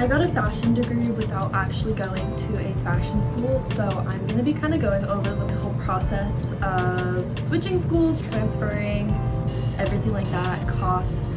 I got a fashion degree without actually going to a fashion school, so I'm going to be kind of going over the whole process of switching schools, transferring, everything like that, cost,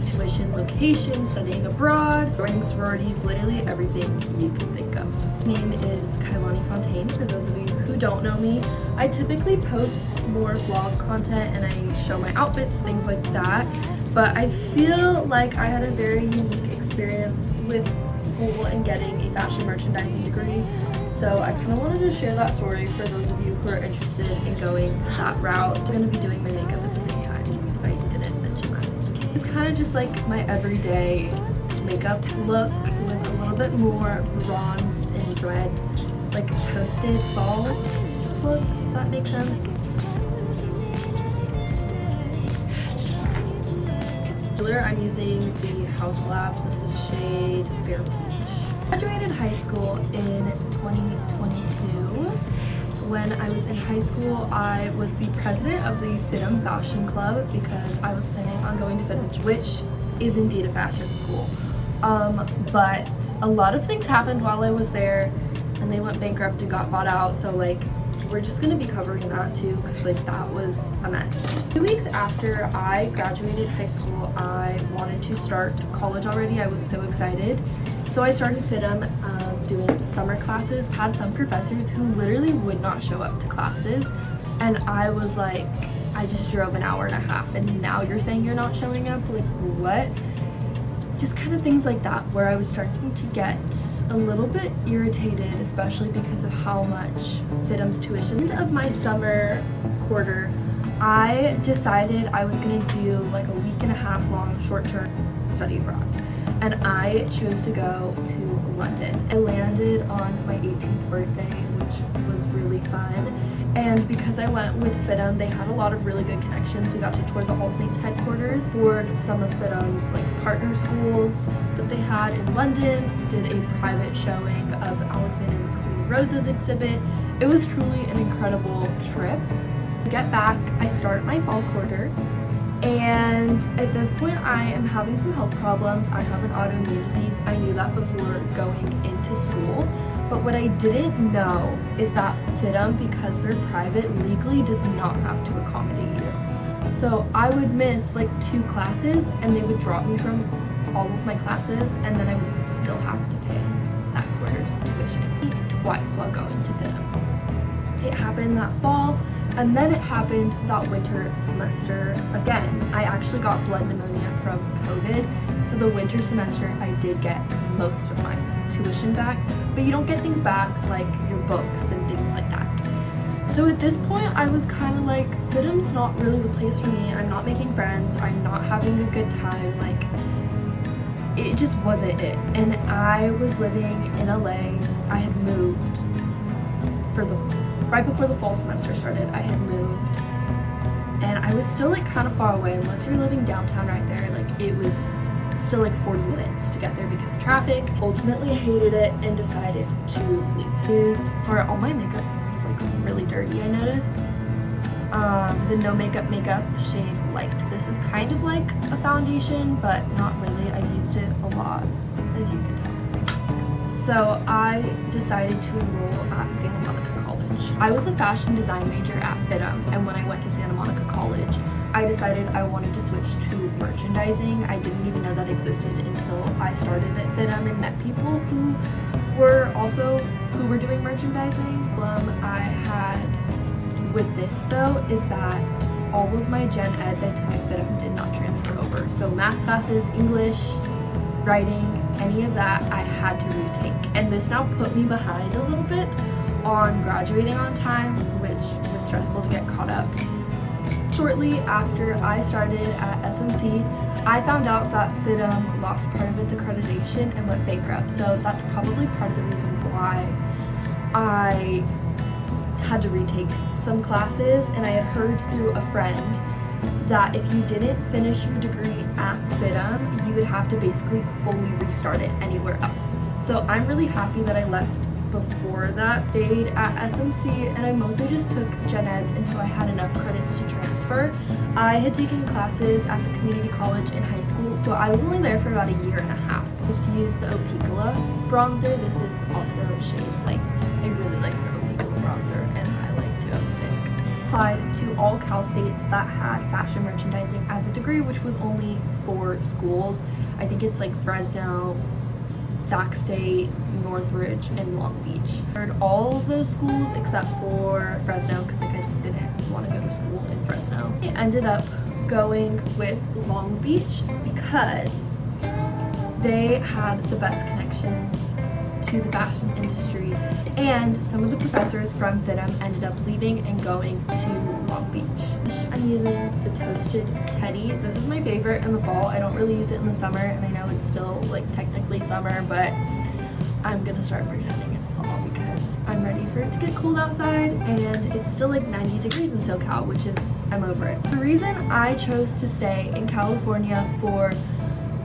tuition, location, studying abroad, joining sororities, literally everything you can think of. My name is Kailani Fontaine, for those of you who don't know me. I typically post more vlog content and I show my outfits, things like that, but I feel like I had a very unique experience with school and getting a fashion merchandising degree, so I kind of wanted to share that story for those of you who are interested in going that route. I'm going to be doing my makeup at the same time, if I didn't mention that. It's kind of just like my everyday makeup look with a little bit more bronzed and red, like toasted fall look, if that makes sense. I'm using the House Labs. This is shade Fair Peach. I graduated high school in 2022. When I was in high school, I was the president of the FIDM Fashion Club because I was planning on going to FIDM, which is indeed a fashion school. But a lot of things happened while I was there, and they went bankrupt and got bought out. So we're just gonna be covering that too, because that was a mess. 2 weeks after I graduated high school, I wanted to start college already. I was so excited. So I started FIDM doing summer classes, had some professors who literally would not show up to classes. And I was like, I just drove an hour and a half and now you're saying you're not showing up? Like, what? Just kind of things like that, where I was starting to get a little bit irritated, especially because of how much FIDM's tuition. At the end of my summer quarter, I decided I was going to do a week and a half long short-term study abroad, and I chose to go to London. I landed on my 18th birthday, which was really fun. And because I went with FIDM, they had a lot of really good connections. We got to tour the All Saints headquarters, toured some of FIDM's partner schools that they had in London, did a private showing of Alexander McQueen Rose's exhibit. It was truly an incredible trip. To get back, I start my fall quarter, and at this point I am having some health problems. I have an autoimmune disease. I knew that before going into school. But what I didn't know is that FIDM, because they're private, legally does not have to accommodate you. So I would miss 2 classes and they would drop me from all of my classes, and then I would still have to pay that quarter's tuition twice while going to FIDM. It happened that fall, and then it happened that winter semester again. I actually got blood pneumonia from COVID, so the winter semester I did get most of my tuition back, but you don't get things back like your books and things like that. So at this point I was kind of like, FIDM's not really the place for me. I'm not making friends, I'm not having a good time, it just wasn't it. And I was living in LA. I had moved right before the fall semester started. I had moved and I was still kind of far away. Unless you're living downtown right there, it was still 40 minutes to get there because of traffic. Ultimately hated it and decided to leave. Sorry, all my makeup is really dirty, I notice. The No Makeup shade Light. This is kind of like a foundation, but not really. I've used it a lot, as you can tell. So I decided to enroll at Santa Monica College. I was a fashion design major at FIDM, and when I went to Santa Monica College, I decided I wanted to switch to merchandising. I didn't even know that existed until I started at FIDM and met people who were doing merchandising. The problem I had with this though is that all of my gen eds I took at FIDM did not transfer over. So math classes, English, writing, any of that I had to retake. And this now put me behind a little bit on graduating on time, which was stressful to get caught up. Shortly after I started at SMC, I found out that FIDM lost part of its accreditation and went bankrupt. So that's probably part of the reason why I had to retake some classes. And I had heard through a friend that if you didn't finish your degree at FIDM, you would have to basically fully restart it anywhere else. So I'm really happy that I left before that stayed at SMC, and I mostly just took gen eds until I had enough credits to transfer. I had taken classes at the community college in high school, so I was only there for about a year and a half. Just to use the Opicula bronzer. This is also shade light. I really like the Opicula bronzer and highlight duo stick. Applied to all Cal States that had fashion merchandising as a degree, which was only 4 schools. I think it's like Fresno, Sac State, Northridge, and Long Beach. I heard all of those schools except for Fresno because like I just didn't want to go to school in Fresno. I ended up going with Long Beach because they had the best connections to the fashion industry, and some of the professors from FIDM ended up leaving and going to Long Beach. I'm using the Toasted Teddy. This is my favorite in the fall. I don't really use it in the summer, and I know it's still like technically summer, but I'm gonna start pretending it's fall because I'm ready for it to get cold outside, and it's still like 90 degrees in SoCal, which is, I'm over it. The reason I chose to stay in California for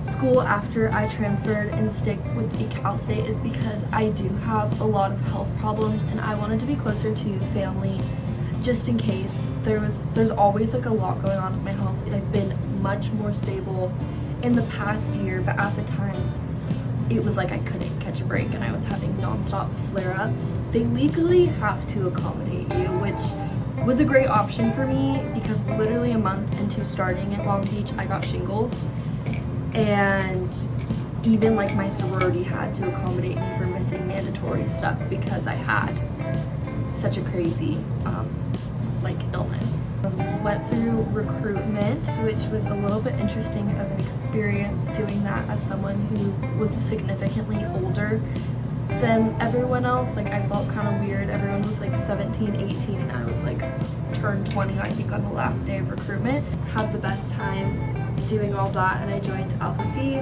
school after I transferred and stick with a Cal State is because I do have a lot of health problems, and I wanted to be closer to family just in case. There's always like a lot going on with my health. I've been much more stable in the past year, but at the time it was like I couldn't catch a break and I was having nonstop flare-ups. They legally have to accommodate you, which was a great option for me because literally a month into starting at Long Beach I got shingles. And even like my sorority had to accommodate me for missing mandatory stuff because I had such a crazy like illness. Went through recruitment, which was a little bit interesting of an experience doing that as someone who was significantly older than everyone else. Like I felt kind of weird. Everyone was like 17, 18, and I was like turned 20 I think on the last day of recruitment. Had the best time doing all that, and I joined Alpha Phi,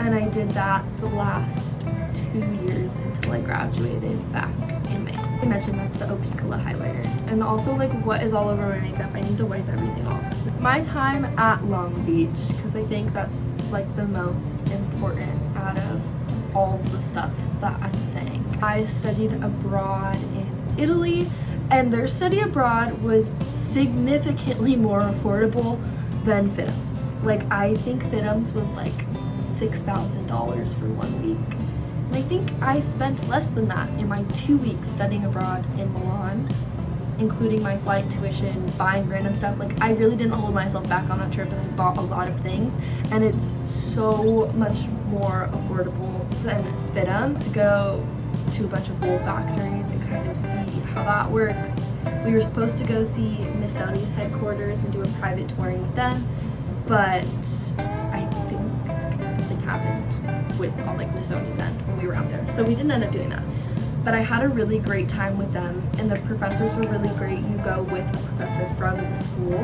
and I did that the last 2 years until I graduated back in May. I mentioned that's the Opicula highlighter, and also like what is all over my makeup. I need to wipe everything off. My time at Long Beach, because I think that's like the most important out of all the stuff that I'm saying. I studied abroad in Italy, and their study abroad was significantly more affordable than FIDM's. Like I think FIDM's was like $6,000 for 1 week. And I think I spent less than that in my 2 weeks studying abroad in Milan, including my flight, tuition, buying random stuff. Like I really didn't hold myself back on that trip, and I bought a lot of things, and it's so much more affordable than FIDM. To go to a bunch of wool factories and kind of see how that works. We were supposed to go see Missoni's headquarters and do a private touring with them, but I think something happened with all like Missoni's end when we were out there, so we didn't end up doing that. But I had a really great time with them, and the professors were really great. You go with a professor from the school,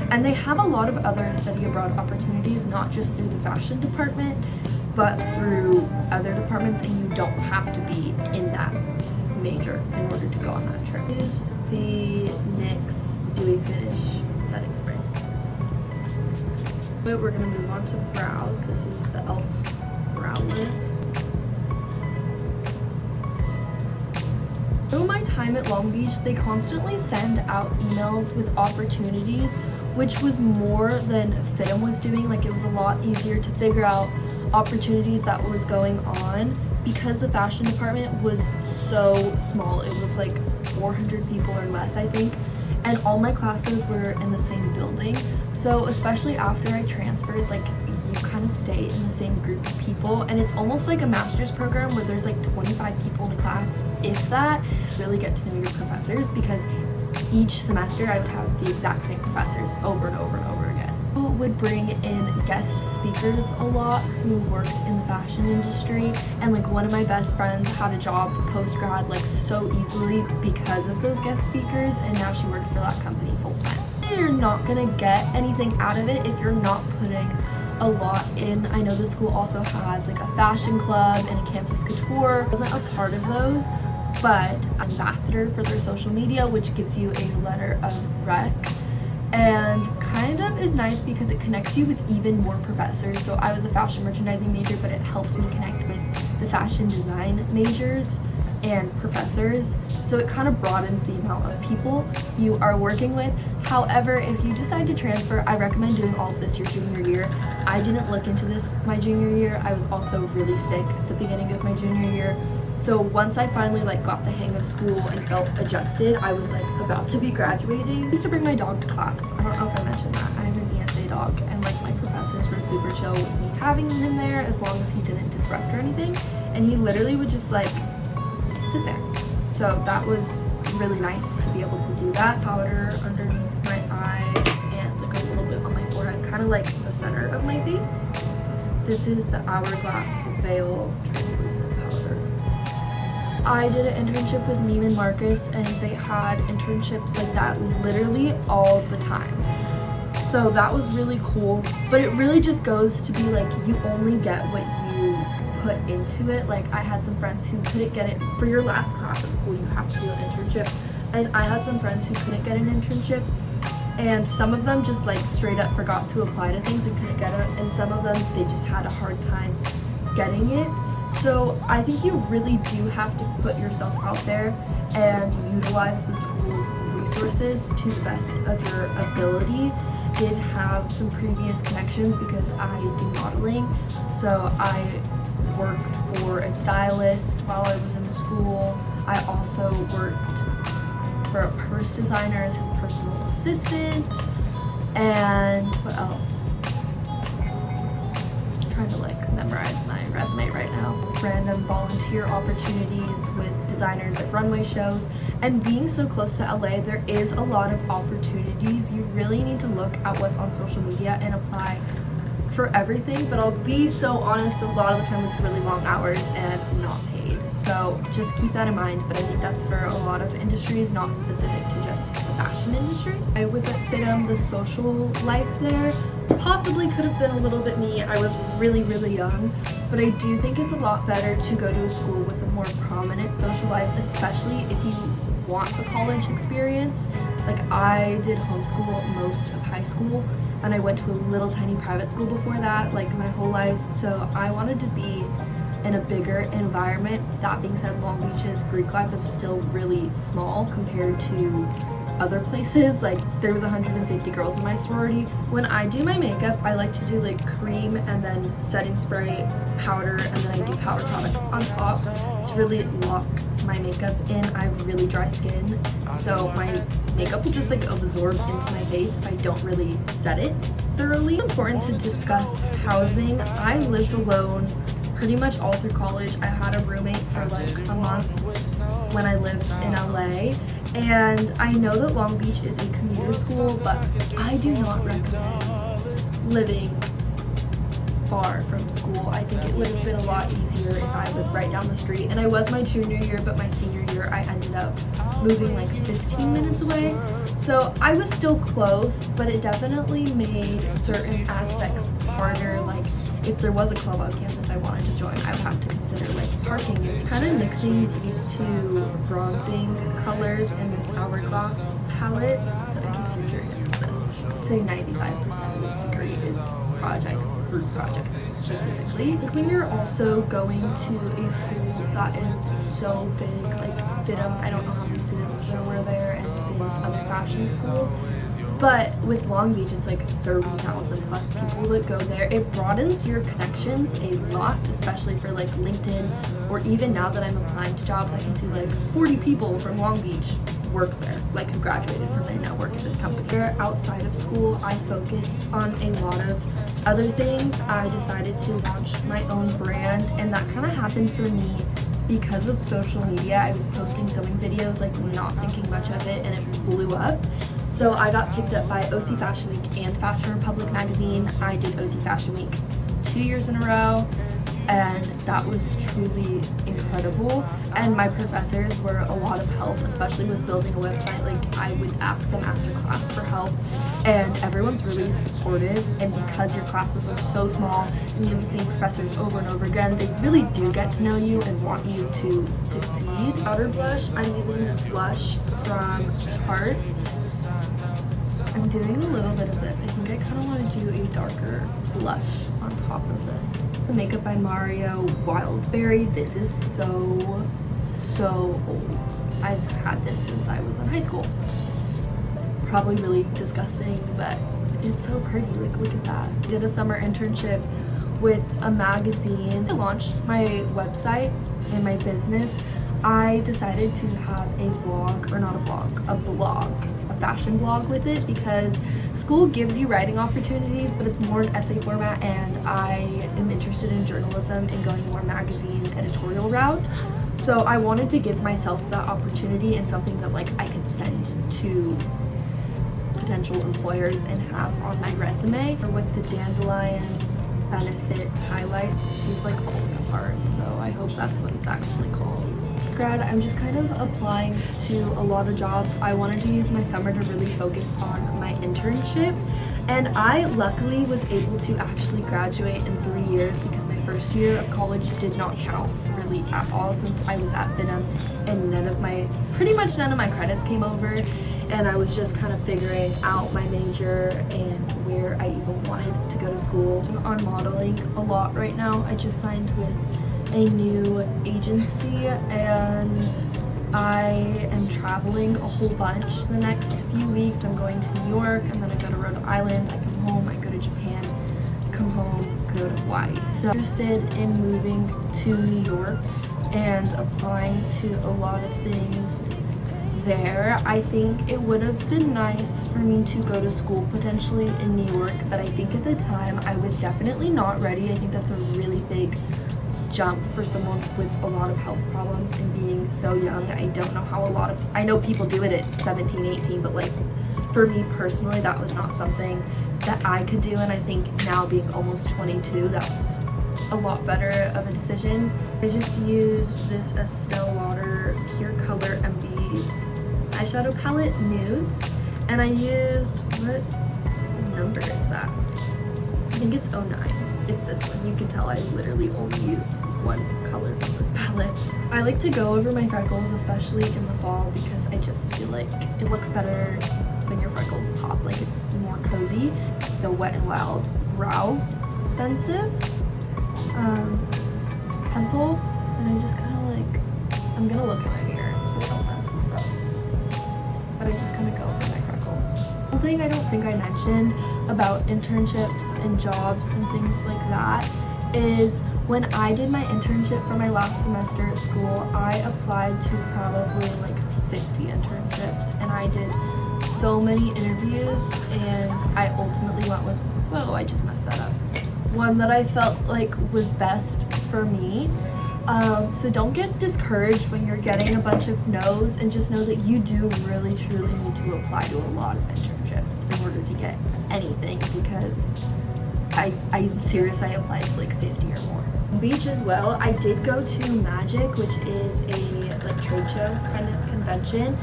and they have a lot of other study abroad opportunities, not just through the fashion department, but through other departments, and you don't have to be in that major in order to go on that trip. Use the NYX Dewy Finish Setting Spray. But we're gonna move on to brows. This is the e.l.f. Brow Lift. Through my time at Long Beach, they constantly send out emails with opportunities, which was more than FIDM was doing. Like it was a lot easier to figure out opportunities that was going on because the fashion department was so small. It was like 400 people or less, I think, and all my classes were in the same building. So especially after I transferred, like you kind of stay in the same group of people, and it's almost like a master's program where there's like 25 people in a class, if that. Really get to know your professors, because each semester I would have the exact same professors over and over and over again. People would bring in guest speakers a lot who worked in the fashion industry, and like one of my best friends had a job post-grad like so easily because of those guest speakers, and now she works for that company full-time. You're not gonna get anything out of it if you're not putting a lot in. I know the school also has like a fashion club and a campus couture. I wasn't a part of those, but ambassador for their social media, which gives you a letter of rec, and kind of is nice because it connects you with even more professors. So I was a fashion merchandising major, but it helped me connect with the fashion design majors. and professors, so it kind of broadens the amount of people you are working with. However, if you decide to transfer, I recommend doing all of this your junior year. I didn't look into this my junior year. I was also really sick at the beginning of my junior year. So once I finally got the hang of school and felt adjusted, I was about to be graduating. I used to bring my dog to class. I don't know if I mentioned that. I have an ESA dog, and my professors were super chill with me having him there as long as he didn't disrupt or anything. And he literally would just sit there. So that was really nice to be able to do that. Powder underneath my eyes and a little bit on my forehead, kind of the center of my face. This is the Hourglass Veil Translucent Powder. I did an internship with Neiman Marcus, and they had internships like that literally all the time. So that was really cool, but it really just goes to be you only get what you put into it. I had some friends who couldn't get it. For your last class at school, you have to do an internship, and I had some friends who couldn't get an internship, and some of them just straight up forgot to apply to things and couldn't get it, and some of them they just had a hard time getting it. So I think you really do have to put yourself out there and utilize the school's resources to the best of your ability. Did have some previous connections because I do modeling, so I worked for a stylist while I was in school. I also worked for a purse designer as his personal assistant, and what else? I'm trying to memorize my resume right now. Random volunteer opportunities with designers at runway shows, and being so close to LA, there is a lot of opportunities. You really need to look at what's on social media and apply for everything, but I'll be so honest, a lot of the time it's really long hours and not paid. So just keep that in mind, but I think that's for a lot of industries, not specific to just the fashion industry. I was at FIDM, the social life there possibly could have been a little bit me. I was really, really young, but I do think it's a lot better to go to a school with a more prominent social life, especially if you want the college experience. I did homeschool most of high school, and I went to a little tiny private school before that, my whole life, so I wanted to be in a bigger environment. That being said, Long Beach's Greek life is still really small compared to other places. There was 150 girls in my sorority. When I do my makeup, I like to do cream and then setting spray, powder, and then I do powder products on top to really lock my makeup in. I have really dry skin, so my makeup will just absorb into my face if I don't really set it thoroughly. It's important to discuss housing. I lived alone pretty much all through college. I had a roommate for a month when I lived in LA, and I know that Long Beach is a commuter school, but I do not recommend living far from school. I think it would have been a lot easier if I was right down the street, and I was my junior year, but my senior year I ended up moving 15 minutes away. So I was still close, but it definitely made certain aspects harder. If there was a club on campus I wanted to join, I would have to consider parking. Kind of mixing these two bronzing colors in this Hourglass palette. But in case you're curious about this, I'd say 95% of this degree is projects, group projects specifically. When you're also going to a school that is so big, FIDM, I don't know how many students there were there, and it's in other fashion schools. But with Long Beach, it's 30,000 plus people that go there. It broadens your connections a lot, especially for LinkedIn, or even now that I'm applying to jobs, I can see 40 people from Long Beach work there, who graduated from there, now work at this company. Outside of school, I focused on a lot of other things. I decided to launch my own brand, and that kind of happened for me because of social media. I was posting sewing videos, not thinking much of it, and it blew up. So I got picked up by OC Fashion Week and Fashion Republic magazine. I did OC Fashion Week 2 years in a row, and that was truly incredible. And my professors were a lot of help, especially with building a website. I would ask them after class for help, and everyone's really supportive. And because your classes are so small and you have the same professors over and over again, they really do get to know you and want you to succeed. Powder blush, I'm using the blush from Tarte. I'm doing a little bit of this. I think I kind of want to do a darker blush on top of this. The makeup by Mario Wildberry. This is so so old. I've had this since I was in high school. Probably really disgusting, but it's so pretty. Like, look at that. I did a summer internship with a magazine. I launched my website and my business. I decided to have a vlog, or not a vlog, a blog, a fashion blog with it, because school gives you writing opportunities, but it's more an essay format, and I am interested in journalism and going more magazine editorial route. So I wanted to give myself that opportunity and something that like I could send to potential employers and have on my resume. Or with the dandelion benefit highlight, she's like falling apart, so I hope that's what it's actually called. Grad, I'm just kind of applying to a lot of jobs. I wanted to use my summer to really focus on my internship, and I luckily was able to actually graduate in 3 years, because my first year of college did not count really at all, since I was at FIDM and pretty much none of my credits came over, and I was just kind of figuring out my major and where I even wanted to go to school. I'm on modeling a lot right now. I just signed with a new agency, and I am traveling a whole bunch the next few weeks. I'm going to New York, and then I go to Rhode Island, I come home, I go to Japan, come home, go to Hawaii. So I'm interested in moving to New York and applying to a lot of things there. I think it would have been nice for me to go to school potentially in New York, but I think at the time I was definitely not ready. I think that's a really big jump for someone with a lot of health problems and being so young. I don't know how I know people do it at 17, 18, but like for me personally, that was not something that I could do, and I think now being almost 22, that's a lot better of a decision. I just used this Estee Lauder Pure Color MB eyeshadow palette nudes, and I used, what number is that? I think it's 09. It's this one. You can tell I literally only use one color from this palette. I like to go over my freckles, especially in the fall, because I just feel like it looks better when your freckles pop, like it's more cozy. The Wet n Wild Brow Sensitive pencil, and I just kind of like, I'm gonna look in my mirror so I don't mess this up, but I just kind of go over my freckles. One thing I don't think I mentioned about internships and jobs and things like that is when I did my internship for my last semester at school, I applied to probably like 50 internships, and I did so many interviews, and I ultimately went with, whoa, I just messed that up, one that I felt like was best for me. So don't get discouraged when you're getting a bunch of no's, and just know that you do really truly need to apply to a lot of internships in order to get anything, because I'm serious, I applied to like 50 or more. Beach as well, I did go to Magic, which is a like trade show kind of convention,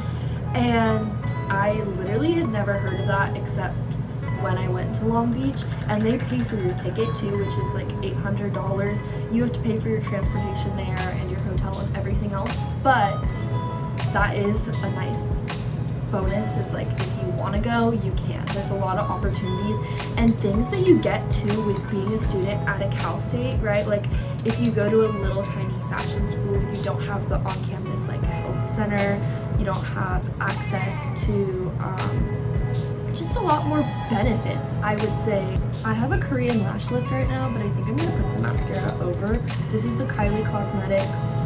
and I literally had never heard of that except when I went to Long Beach, and they pay for your ticket too, which is like $800. You have to pay for your transportation there and your hotel and everything else, but that is a nice bonus, is like if you want to go, you can. There's a lot of opportunities and things that you get to with being a student at a Cal State, right? Like if you go to a little tiny fashion school, you don't have the on-campus like health center, you don't have access to just a lot more benefits, I would say. I have a Korean lash lift right now, but I think I'm gonna put some mascara over. This is the Kylie Cosmetics,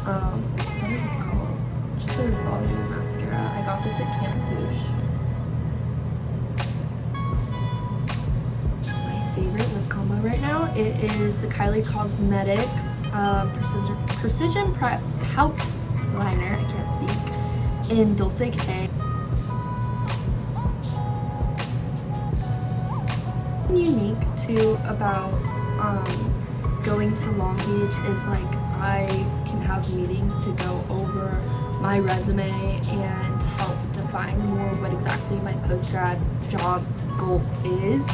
what is this called? It just says volume mascara. I got this at Campouche. My favorite lip combo right now, it is the Kylie Cosmetics Precision Pout Liner, I can't speak, in Dulce K. Unique too about going to Long Beach is like I can have meetings to go over my resume and help define more what exactly my post-grad job goal is.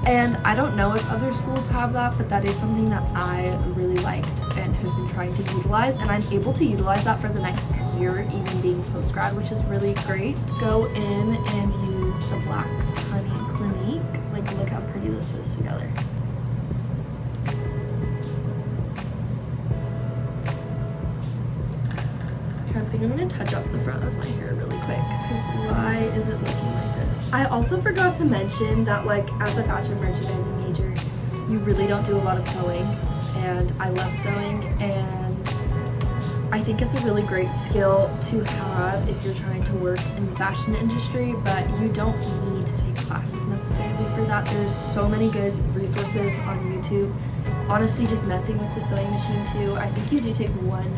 And I don't know if other schools have that, but that is something that I really liked and have been trying to utilize, and I'm able to utilize that for the next year, even being post-grad, which is really great. Go in and use the Black Honey Clinique. Like, look how pretty this is together. think I'm gonna touch up the front of my hair really quick because why is it looking like this? I also forgot to mention that like as a fashion merchandising major, you really don't do a lot of sewing, and I love sewing, and I think it's a really great skill to have if you're trying to work in the fashion industry, but you don't need to take classes necessarily for that. There's so many good resources on YouTube. Honestly, just messing with the sewing machine too. I think you do take one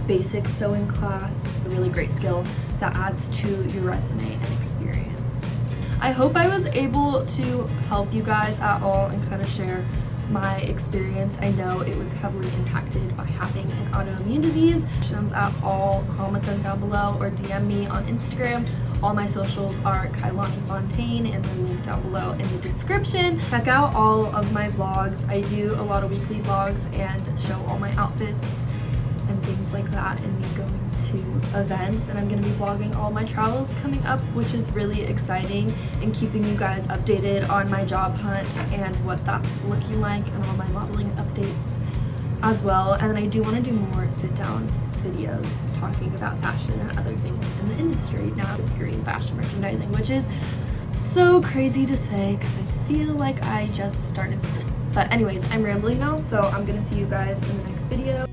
basic sewing class, a really great skill that adds to your resume and experience. I hope I was able to help you guys at all and kind of share my experience. I know it was heavily impacted by having an autoimmune disease. Questions at all, comment them down below or DM me on Instagram. All my socials are Kailani Fontaine, and they're linked down below in the description. Check out all of my vlogs. I do a lot of weekly vlogs and show all my outfits and things like that, and me going to events, and I'm going to be vlogging all my travels coming up, which is really exciting, and keeping you guys updated on my job hunt and what that's looking like, and all my modeling updates as well. And then I do want to do more sit down videos talking about fashion and other things in the industry now with green fashion merchandising, which is so crazy to say because I feel like I just started school. But anyways, I'm rambling now, so I'm gonna see you guys in the next video.